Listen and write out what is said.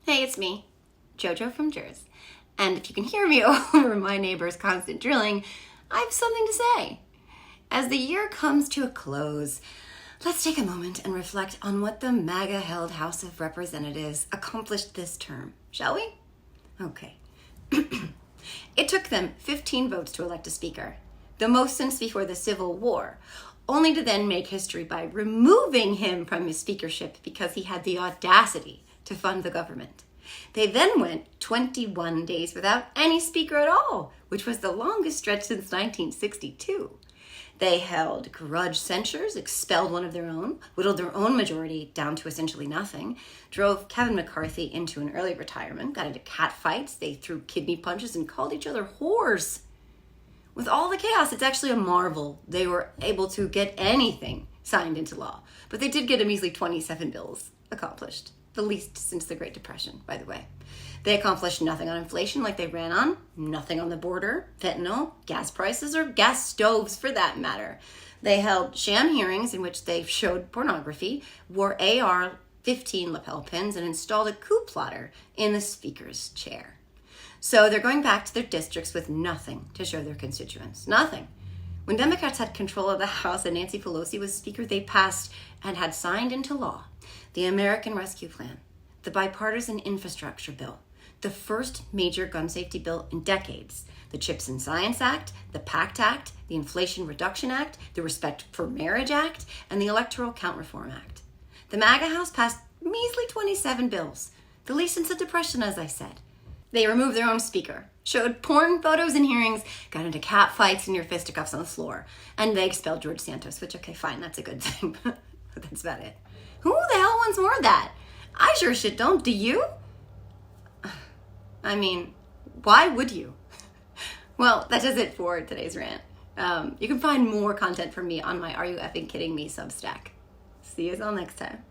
Hey, it's me, JoJo from Jerz. And if you can hear me over my neighbor's constant drilling, I have something to say. As the year comes to a close, let's take a moment and reflect on what the MAGA-held House of Representatives accomplished this term, shall we? Okay. It took them 15 votes to elect a speaker, the most since before the Civil War, only to then make history by removing him from his speakership because he had the audacity to fund the government. They then went 21 days without any speaker at all, which was the longest stretch since 1962. They held grudge censures, expelled one of their own, whittled their own majority down to essentially nothing, drove Kevin McCarthy into an early retirement, got into catfights, they threw kidney punches and called each other whores. With all the chaos, it's actually a marvel they were able to get anything signed into law. But they did get a measly 27 bills accomplished. The least since the Great Depression, by the way. They accomplished nothing on inflation like they ran on, nothing on the border, fentanyl, gas prices, or gas stoves for that matter. They held sham hearings in which they showed pornography, wore AR-15 lapel pins, and installed a coup plotter in the speaker's chair. So they're going back to their districts with nothing to show their constituents. Nothing. When Democrats had control of the House and Nancy Pelosi was Speaker, they passed and had signed into law the American Rescue Plan, the Bipartisan Infrastructure Bill, the first major gun safety bill in decades, the CHIPS and Science Act, the PACT Act, the Inflation Reduction Act, the Respect for Marriage Act, and the Electoral Count Reform Act. The MAGA House passed measly 27 bills, the least since the Depression, as I said. They removed their own speaker, showed porn photos in hearings, got into cat fights and near fisticuffs on the floor, and they expelled George Santos, which, okay, fine, that's a good thing, but that's about it. Who the hell wants more of that? I sure shit don't. Do you? I mean, why would you? Well, that does it for today's rant. You can find more content from me on my Are You Effing Kidding Me Substack. See you all next time.